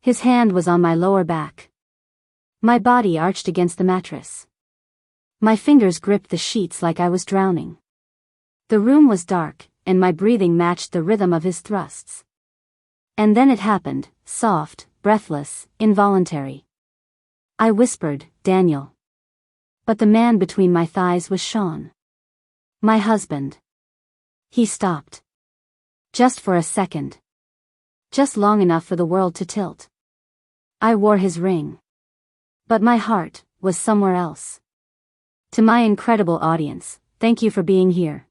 His hand was on my lower back. My body arched against the mattress. My fingers gripped the sheets like I was drowning. The room was dark, and my breathing matched the rhythm of his thrusts. And then it happened, soft, breathless, involuntary. I whispered, "Daniel." But the man between my thighs was Sean. My husband. He stopped. Just for a second. Just long enough for the world to tilt. I wore his ring. But my heart was somewhere else. To my incredible audience, thank you for being here.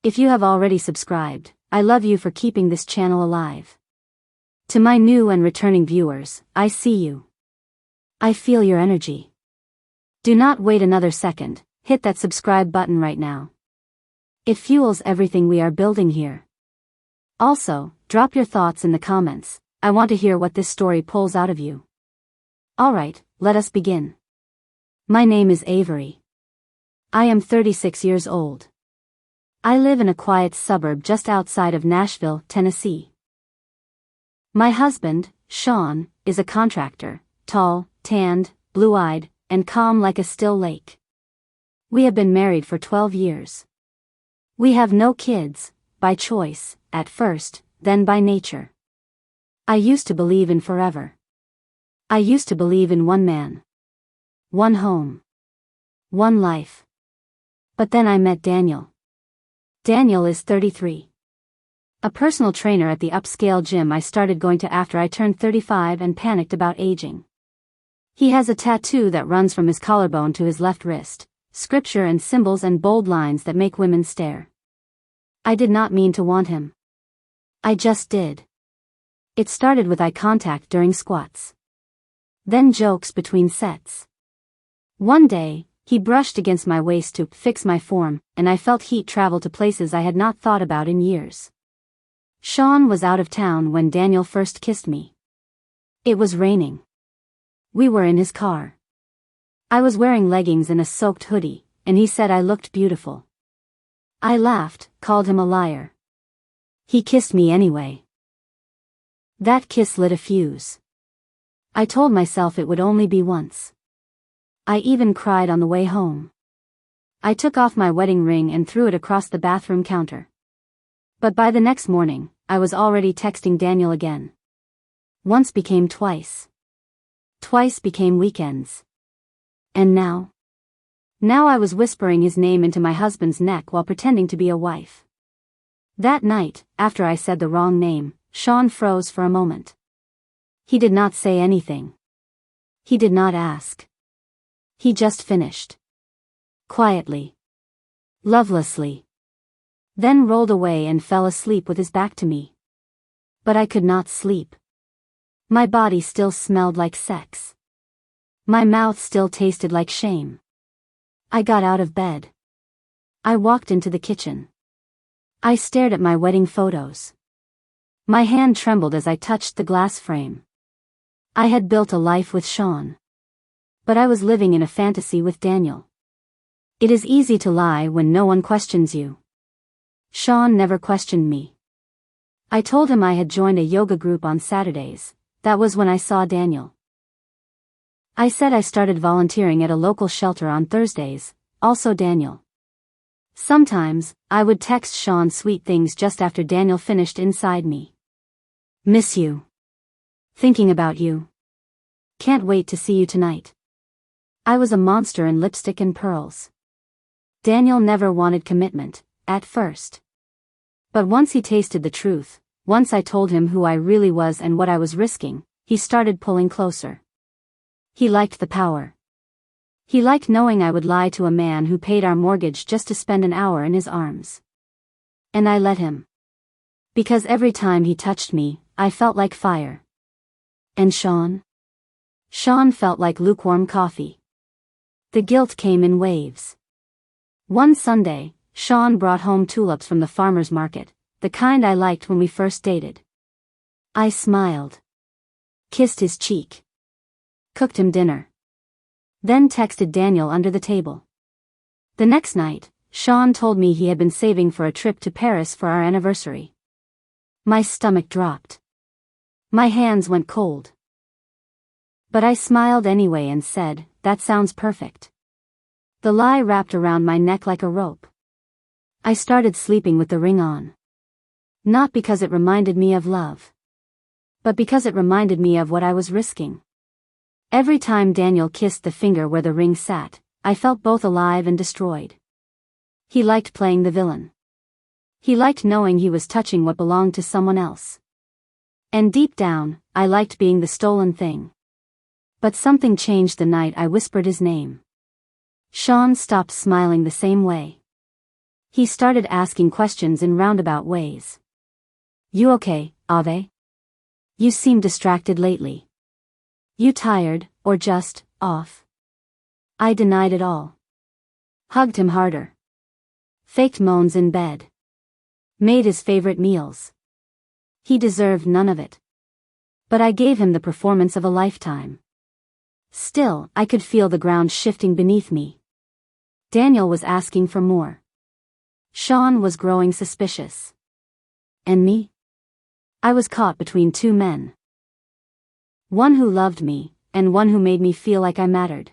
If you have already subscribed, I love you for keeping this channel alive. To my new and returning viewers, I see you. I feel your energy. Do not wait another second, hit that subscribe button right now. It fuels everything we are building here. Also, drop your thoughts in the comments. I want to hear what this story pulls out of you. Alright, let us begin. My name is Avery. I am 36 years old. I live in a quiet suburb just outside of Nashville, Tennessee. My husband, Sean, is a contractor, tall, tanned, blue-eyed, and calm like a still lake. We have been married for 12 years. We have no kids, by choice, at first, then by nature. I used to believe in forever. I used to believe in one man. One home. One life. But then I met Daniel. Daniel is 33. A personal trainer at the upscale gym I started going to after I turned 35 and panicked about aging. He has a tattoo that runs from his collarbone to his left wrist, scripture and symbols and bold lines that make women stare. I did not mean to want him. I just did. It started with eye contact during squats. Then jokes between sets. One day, he brushed against my waist to fix my form, and I felt heat travel to places I had not thought about in years. Sean was out of town when Daniel first kissed me. It was raining. We were in his car. I was wearing leggings and a soaked hoodie, and he said I looked beautiful. I laughed, called him a liar. He kissed me anyway. That kiss lit a fuse. I told myself it would only be once. I even cried on the way home. I took off my wedding ring and threw it across the bathroom counter. But by the next morning, I was already texting Daniel again. Once became twice. Twice became weekends. And now? Now I was whispering his name into my husband's neck while pretending to be a wife. That night, after I said the wrong name, Sean froze for a moment. He did not say anything. He did not ask. He just finished. Quietly. Lovelessly. Then rolled away and fell asleep with his back to me. But I could not sleep. My body still smelled like sex. My mouth still tasted like shame. I got out of bed. I walked into the kitchen. I stared at my wedding photos. My hand trembled as I touched the glass frame. I had built a life with Sean. But I was living in a fantasy with Daniel. It is easy to lie when no one questions you. Sean never questioned me. I told him I had joined a yoga group on Saturdays. That was when I saw Daniel. I said I started volunteering at a local shelter on Thursdays, also Daniel. Sometimes, I would text Sean sweet things just after Daniel finished inside me. Miss you. Thinking about you. Can't wait to see you tonight. I was a monster in lipstick and pearls. Daniel never wanted commitment, at first. But once he tasted the truth, once I told him who I really was and what I was risking, he started pulling closer. He liked the power. He liked knowing I would lie to a man who paid our mortgage just to spend an hour in his arms. And I let him. Because every time he touched me, I felt like fire. And Sean? Sean felt like lukewarm coffee. The guilt came in waves. One Sunday, Sean brought home tulips from the farmer's market, the kind I liked when we first dated. I smiled. Kissed his cheek. Cooked him dinner. Then texted Daniel under the table. The next night, Sean told me he had been saving for a trip to Paris for our anniversary. My stomach dropped. My hands went cold. But I smiled anyway and said, "That sounds perfect." The lie wrapped around my neck like a rope. I started sleeping with the ring on. Not because it reminded me of love, but because it reminded me of what I was risking. Every time Daniel kissed the finger where the ring sat, I felt both alive and destroyed. He liked playing the villain. He liked knowing he was touching what belonged to someone else. And deep down, I liked being the stolen thing. But something changed the night I whispered his name. Sean stopped smiling the same way. He started asking questions in roundabout ways. "You okay, Ave? You seem distracted lately. You tired, or just off?" I denied it all. Hugged him harder. Faked moans in bed. Made his favorite meals. He deserved none of it. But I gave him the performance of a lifetime. Still, I could feel the ground shifting beneath me. Daniel was asking for more. Sean was growing suspicious. And me? I was caught between two men. One who loved me, and one who made me feel like I mattered.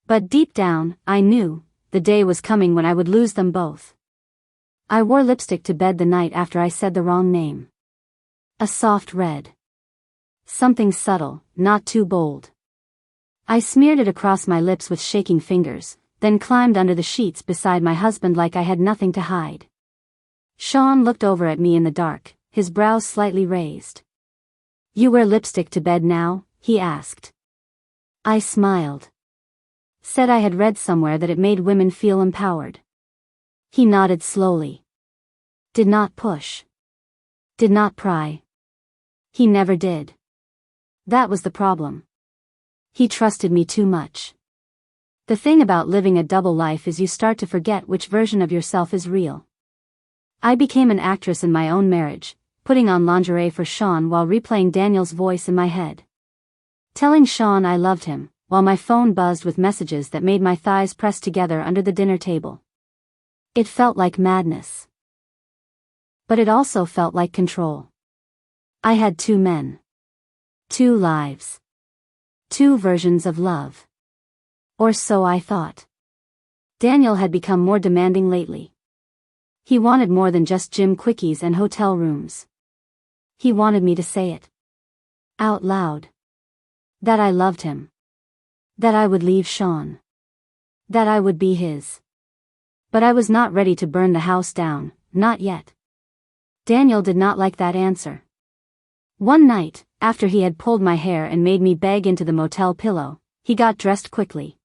But deep down, I knew, the day was coming when I would lose them both. I wore lipstick to bed the night after I said the wrong name. A soft red. Something subtle, not too bold. I smeared it across my lips with shaking fingers, then climbed under the sheets beside my husband like I had nothing to hide. Sean looked over at me in the dark, his brows slightly raised. "You wear lipstick to bed now?" he asked. I smiled. Said I had read somewhere that it made women feel empowered. He nodded slowly. Did not push. Did not pry. He never did. That was the problem. He trusted me too much. The thing about living a double life is you start to forget which version of yourself is real. I became an actress in my own marriage, putting on lingerie for Sean while replaying Daniel's voice in my head. Telling Sean I loved him, while my phone buzzed with messages that made my thighs press together under the dinner table. It felt like madness. But it also felt like control. I had two men. Two lives. Two versions of love. Or so I thought. Daniel had become more demanding lately. He wanted more than just gym quickies and hotel rooms. He wanted me to say it. Out loud. That I loved him. That I would leave Sean. That I would be his. But I was not ready to burn the house down, not yet. Daniel did not like that answer. One night, after he had pulled my hair and made me beg into the motel pillow, he got dressed quickly.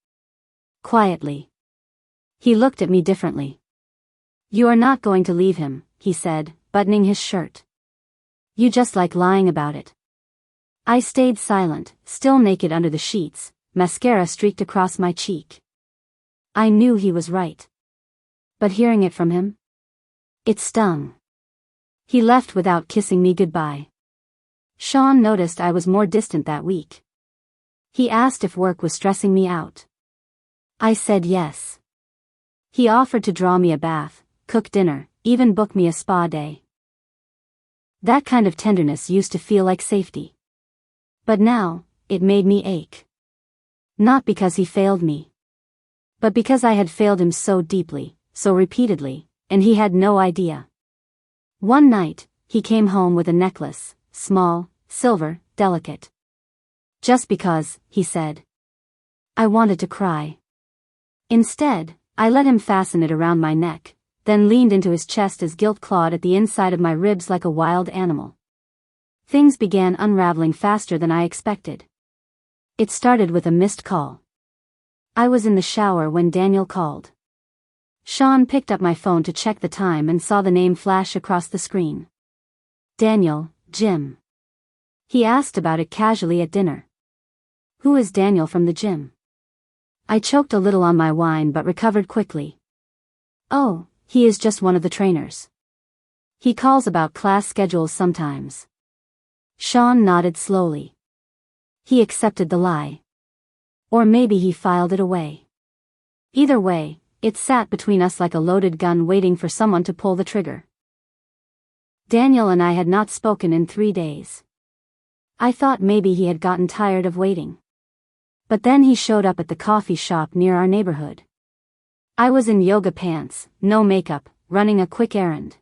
Quietly. He looked at me differently. "You are not going to leave him," he said, buttoning his shirt. "You just like lying about it." I stayed silent, still naked under the sheets, mascara streaked across my cheek. I knew he was right. But hearing it from him? It stung. He left without kissing me goodbye. Sean noticed I was more distant that week. He asked if work was stressing me out. I said yes. He offered to draw me a bath, cook dinner, even book me a spa day. That kind of tenderness used to feel like safety. But now, it made me ache. Not because he failed me. But because I had failed him so deeply, so repeatedly, and he had no idea. One night, he came home with a necklace, small, silver, delicate. "Just because," he said. I wanted to cry. Instead, I let him fasten it around my neck, then leaned into his chest as guilt clawed at the inside of my ribs like a wild animal. Things began unraveling faster than I expected. It started with a missed call. I was in the shower when Daniel called. Sean picked up my phone to check the time and saw the name flash across the screen. Daniel, gym. He asked about it casually at dinner. "Who is Daniel from the gym?" I choked a little on my wine but recovered quickly. "Oh, he is just one of the trainers. He calls about class schedules sometimes." Sean nodded slowly. He accepted the lie. Or maybe he filed it away. Either way, it sat between us like a loaded gun waiting for someone to pull the trigger. Daniel and I had not spoken in 3 days. I thought maybe he had gotten tired of waiting. But then he showed up at the coffee shop near our neighborhood. I was in yoga pants, no makeup, running a quick errand.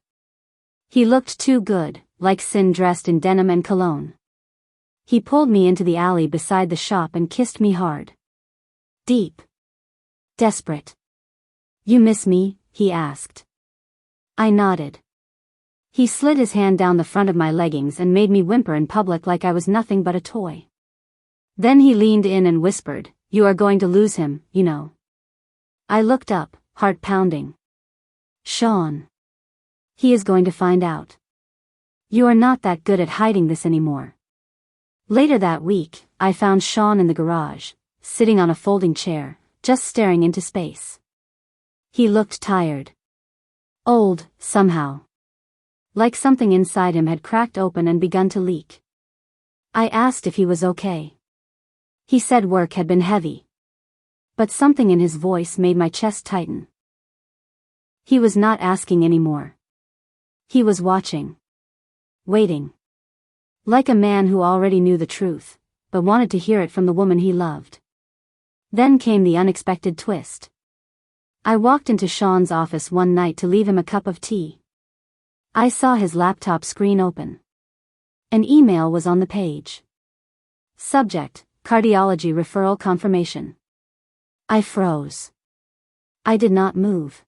He looked too good, like Sin dressed in denim and cologne. He pulled me into the alley beside the shop and kissed me hard. Deep. Desperate. "You miss me?" he asked. I nodded. He slid his hand down the front of my leggings and made me whimper in public like I was nothing but a toy. Then he leaned in and whispered, "You are going to lose him, you know." I looked up, heart pounding. "Sean. He is going to find out. You are not that good at hiding this anymore." Later that week, I found Sean in the garage, sitting on a folding chair, just staring into space. He looked tired. Old, somehow. Like something inside him had cracked open and begun to leak. I asked if he was okay. He said work had been heavy. But something in his voice made my chest tighten. He was not asking anymore. He was watching. Waiting. Like a man who already knew the truth, but wanted to hear it from the woman he loved. Then came the unexpected twist. I walked into Sean's office one night to leave him a cup of tea. I saw his laptop screen open. An email was on the page. Subject: cardiology referral confirmation. I froze. I did not move.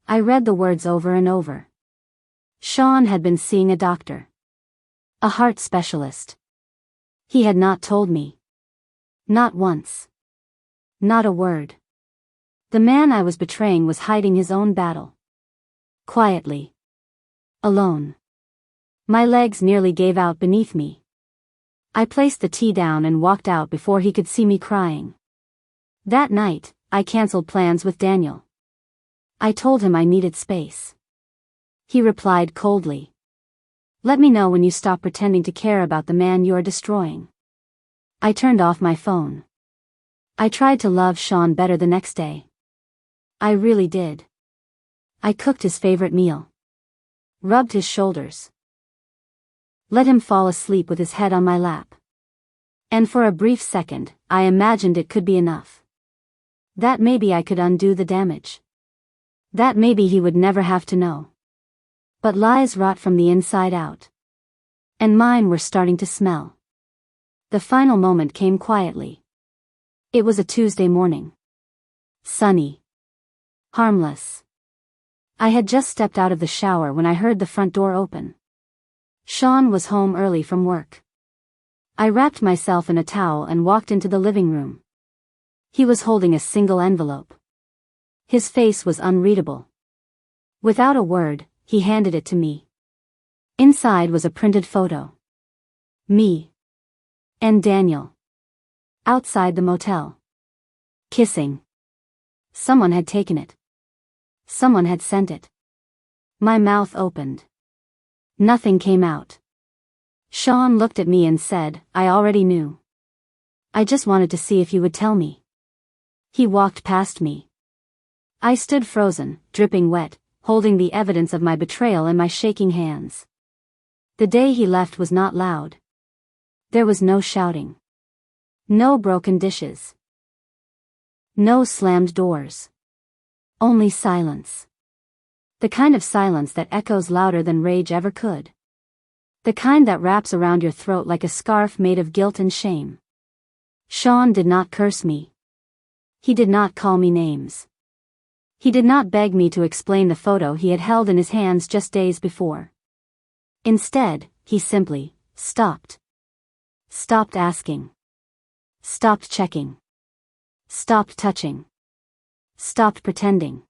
I read the words over and over. Sean had been seeing a doctor. A heart specialist. He had not told me. Not once. Not a word. The man I was betraying was hiding his own battle. Quietly. Alone. My legs nearly gave out beneath me. I placed the tea down and walked out before he could see me crying. That night, I canceled plans with Daniel. I told him I needed space. He replied coldly. "Let me know when you stop pretending to care about the man you are destroying." I turned off my phone. I tried to love Sean better the next day. I really did. I cooked his favorite meal. Rubbed his shoulders. Let him fall asleep with his head on my lap. And for a brief second, I imagined it could be enough. That maybe I could undo the damage. That maybe he would never have to know. But lies rot from the inside out. And mine were starting to smell. The final moment came quietly. It was a Tuesday morning. Sunny. Harmless. I had just stepped out of the shower when I heard the front door open. Sean was home early from work. I wrapped myself in a towel and walked into the living room. He was holding a single envelope. His face was unreadable. Without a word, he handed it to me. Inside was a printed photo. Me. And Daniel. Outside the motel. Kissing. Someone had taken it. Someone had sent it. My mouth opened. Nothing came out. Sean looked at me and said, "I already knew. I just wanted to see if you would tell me." He walked past me. I stood frozen, dripping wet, holding the evidence of my betrayal in my shaking hands. The day he left was not loud. There was no shouting. No broken dishes. No slammed doors. Only silence. The kind of silence that echoes louder than rage ever could. The kind that wraps around your throat like a scarf made of guilt and shame. Sean did not curse me. He did not call me names. He did not beg me to explain the photo he had held in his hands just days before. Instead, he simply stopped. Stopped asking. Stopped checking. Stopped touching. Stopped pretending.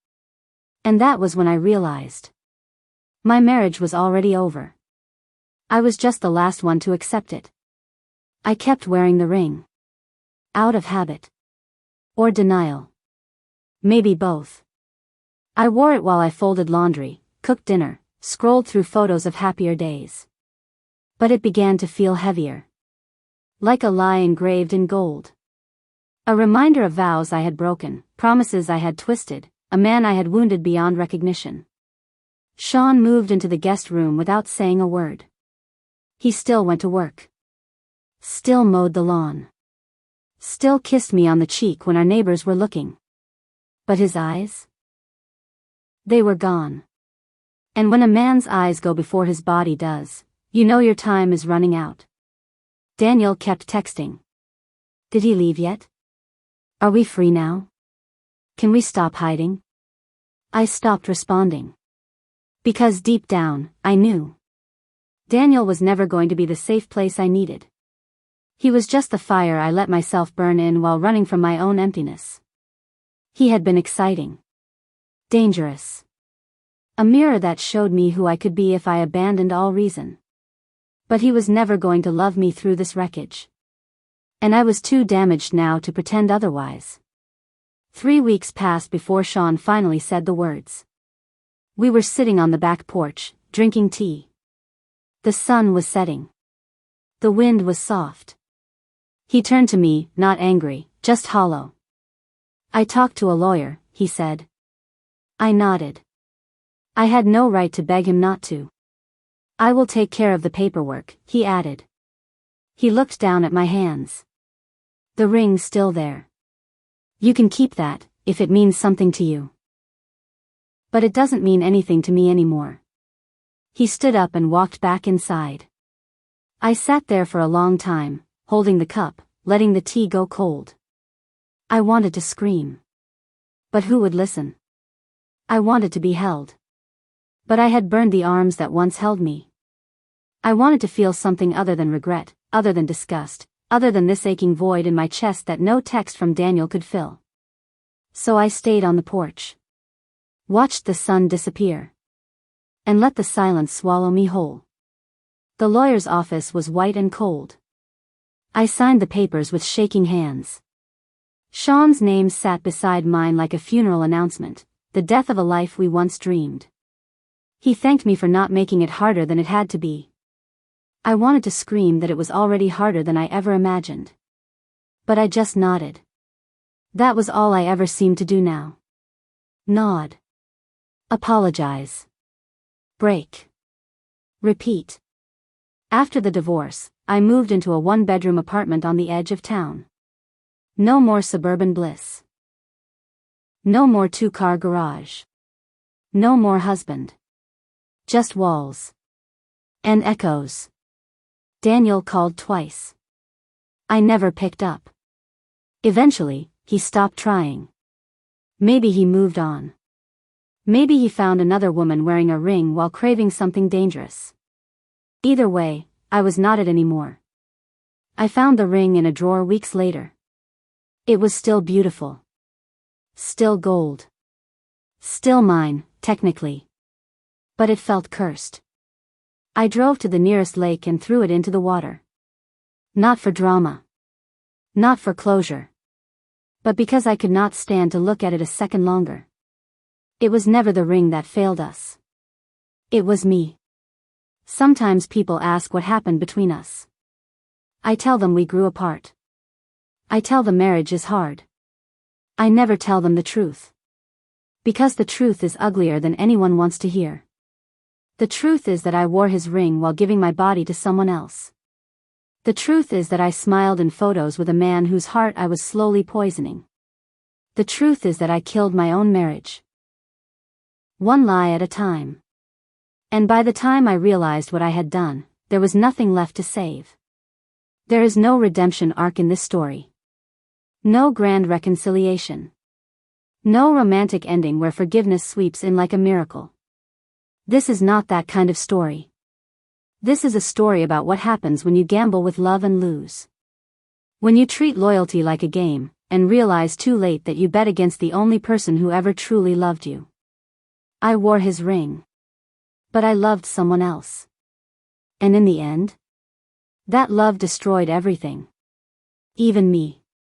And that was when I realized. My marriage was already over. I was just the last one to accept it. I kept wearing the ring. Out of habit. Or denial. Maybe both. I wore it while I folded laundry, cooked dinner, scrolled through photos of happier days. But it began to feel heavier. Like a lie engraved in gold. A reminder of vows I had broken, promises I had twisted, a man I had wounded beyond recognition. Sean moved into the guest room without saying a word. He still went to work. Still mowed the lawn. Still kissed me on the cheek when our neighbors were looking. But his eyes? They were gone. And when a man's eyes go before his body does, you know your time is running out. Daniel kept texting. Did he leave yet? Are we free now? Can we stop hiding? I stopped responding. Because deep down, I knew. Daniel was never going to be the safe place I needed. He was just the fire I let myself burn in while running from my own emptiness. He had been exciting. Dangerous. A mirror that showed me who I could be if I abandoned all reason. But he was never going to love me through this wreckage. And I was too damaged now to pretend otherwise. 3 weeks passed before Sean finally said the words. We were sitting on the back porch, drinking tea. The sun was setting. The wind was soft. He turned to me, not angry, just hollow. I talked to a lawyer, he said. I nodded. I had no right to beg him not to. I will take care of the paperwork, he added. He looked down at my hands. The ring's still there. You can keep that, if it means something to you. But it doesn't mean anything to me anymore. He stood up and walked back inside. I sat there for a long time, holding the cup, letting the tea go cold. I wanted to scream. But who would listen? I wanted to be held. But I had burned the arms that once held me. I wanted to feel something other than regret, other than disgust, other than this aching void in my chest that no text from Daniel could fill. So I stayed on the porch. Watched the sun disappear. And let the silence swallow me whole. The lawyer's office was white and cold. I signed the papers with shaking hands. Sean's name sat beside mine like a funeral announcement, the death of a life we once dreamed. He thanked me for not making it harder than it had to be. I wanted to scream that it was already harder than I ever imagined. But I just nodded. That was all I ever seemed to do now. Nod. Apologize. Break. Repeat. After the divorce, I moved into a one-bedroom apartment on the edge of town. No more suburban bliss. No more two-car garage. No more husband. Just walls. And echoes. Daniel called twice. I never picked up. Eventually, he stopped trying. Maybe he moved on. Maybe he found another woman wearing a ring while craving something dangerous. Either way, I was not it anymore. I found the ring in a drawer weeks later. It was still beautiful. Still gold. Still mine, technically. But it felt cursed. I drove to the nearest lake and threw it into the water. Not for drama. Not for closure. But because I could not stand to look at it a second longer. It was never the ring that failed us. It was me. Sometimes people ask what happened between us. I tell them we grew apart. I tell them marriage is hard. I never tell them the truth. Because the truth is uglier than anyone wants to hear. The truth is that I wore his ring while giving my body to someone else. The truth is that I smiled in photos with a man whose heart I was slowly poisoning. The truth is that I killed my own marriage. One lie at a time. And by the time I realized what I had done, there was nothing left to save. There is no redemption arc in this story. No grand reconciliation. No romantic ending where forgiveness sweeps in like a miracle. This is not that kind of story. This is a story about what happens when you gamble with love and lose. When you treat loyalty like a game, and realize too late that you bet against the only person who ever truly loved you. I wore his ring. But I loved someone else. And in the end, that love destroyed everything. Even me.